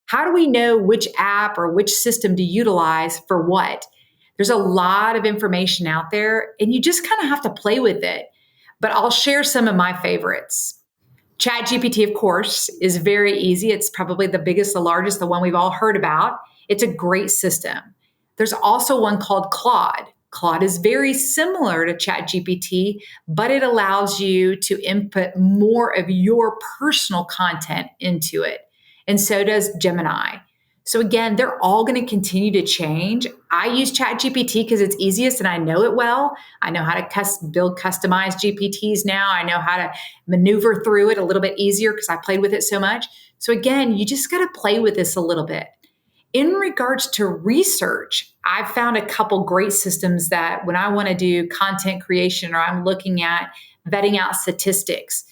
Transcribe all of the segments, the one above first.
How do we know which app or which system to utilize for what? There's a lot of information out there, and you just kind of have to play with it. But I'll share some of my favorites. ChatGPT, of course, is very easy. It's probably the biggest, the largest, the one we've all heard about. It's a great system. There's also one called Claude. Claude is very similar to ChatGPT, but it allows you to input more of your personal content into it. And so does Gemini. So again, they're all going to continue to change. I use ChatGPT because it's easiest and I know it well. I know how to build customized GPTs now. I know how to maneuver through it a little bit easier because I played with it so much. So again, you just got to play with this a little bit. In regards to research, I've found a couple great systems that when I want to do content creation or I'm looking at vetting out statistics,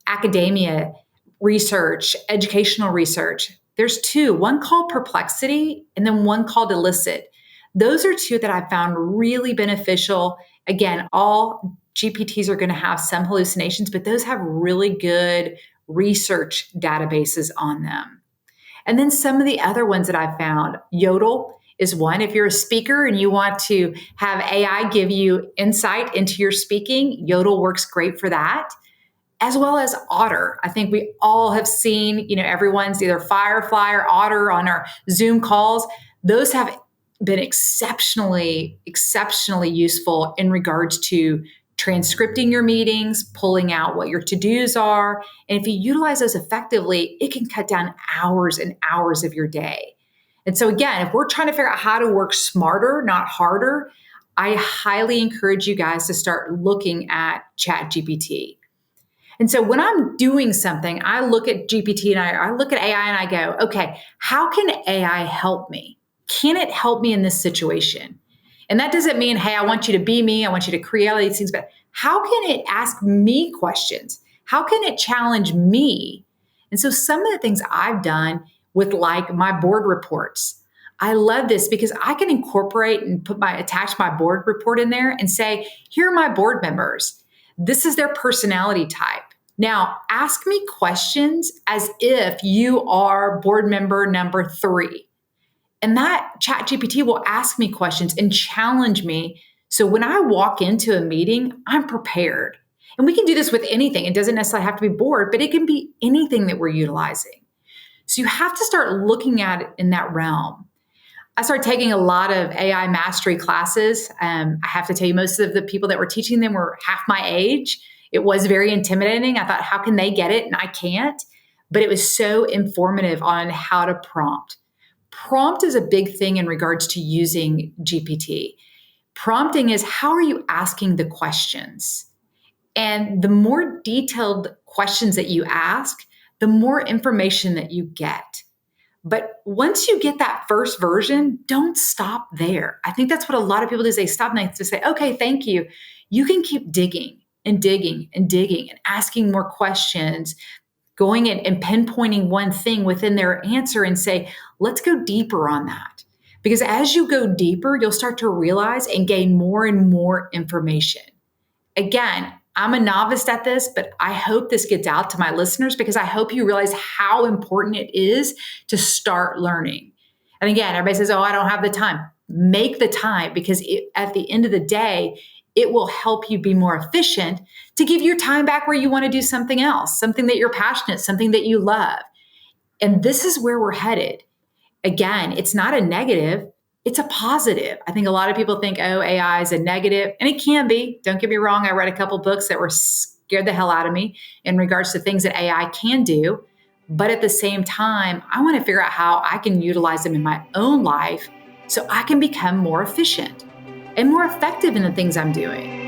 academia, research, educational research, there's two, one called Perplexity and then one called Elicit. Those are two that I found really beneficial. Again, all GPTs are going to have some hallucinations, but those have really good research databases on them. And then some of the other ones that I found, Yodel is one. If you're a speaker and you want to have AI give you insight into your speaking, Yodel works great for that. As well as Otter. I think we all have seen, everyone's either Firefly or Otter on our Zoom calls. Those have been exceptionally useful in regards to transcripting your meetings, pulling out what your to-dos are. And if you utilize those effectively, it can cut down hours and hours of your day. And so again, if we're trying to figure out how to work smarter, not harder, I highly encourage you guys to start looking at ChatGPT. And so when I'm doing something, I look at GPT and I look at AI and I go, okay, how can AI help me? Can it help me in this situation? And that doesn't mean, hey, I want you to be me. I want you to create all these things, but how can it ask me questions? How can it challenge me? And so some of the things I've done with like my board reports, I love this because I can incorporate and attach my board report in there and say, here are my board members. This is their personality type. Now, ask me questions as if you are board member number 3. And that ChatGPT will ask me questions and challenge me. So when I walk into a meeting, I'm prepared. And we can do this with anything. It doesn't necessarily have to be board, but it can be anything that we're utilizing. So you have to start looking at it in that realm. I started taking a lot of AI mastery classes. I have to tell you, most of the people that were teaching them were half my age. It was very intimidating. I thought, how can they get it? And I can't. But it was so informative on how to prompt. Prompt is a big thing in regards to using GPT. Prompting is how are you asking the questions? And the more detailed questions that you ask, the more information that you get. But once you get that first version, don't stop there. I think that's what a lot of people do is they stop and they just say, okay, thank you. You can keep digging and digging and digging and asking more questions, going in and pinpointing one thing within their answer and say, let's go deeper on that. Because as you go deeper, you'll start to realize and gain more and more information. Again, I'm a novice at this, but I hope this gets out to my listeners because I hope you realize how important it is to start learning. And again, everybody says, oh, I don't have the time. Make the time because at the end of the day, it will help you be more efficient to give your time back where you want to do something else, something that you're passionate, something that you love. And this is where we're headed. Again, it's not a negative. It's a positive. I think a lot of people think, oh, AI is a negative, and it can be. Don't get me wrong. I read a couple books that were scared the hell out of me in regards to things that AI can do. But at the same time, I want to figure out how I can utilize them in my own life so I can become more efficient and more effective in the things I'm doing.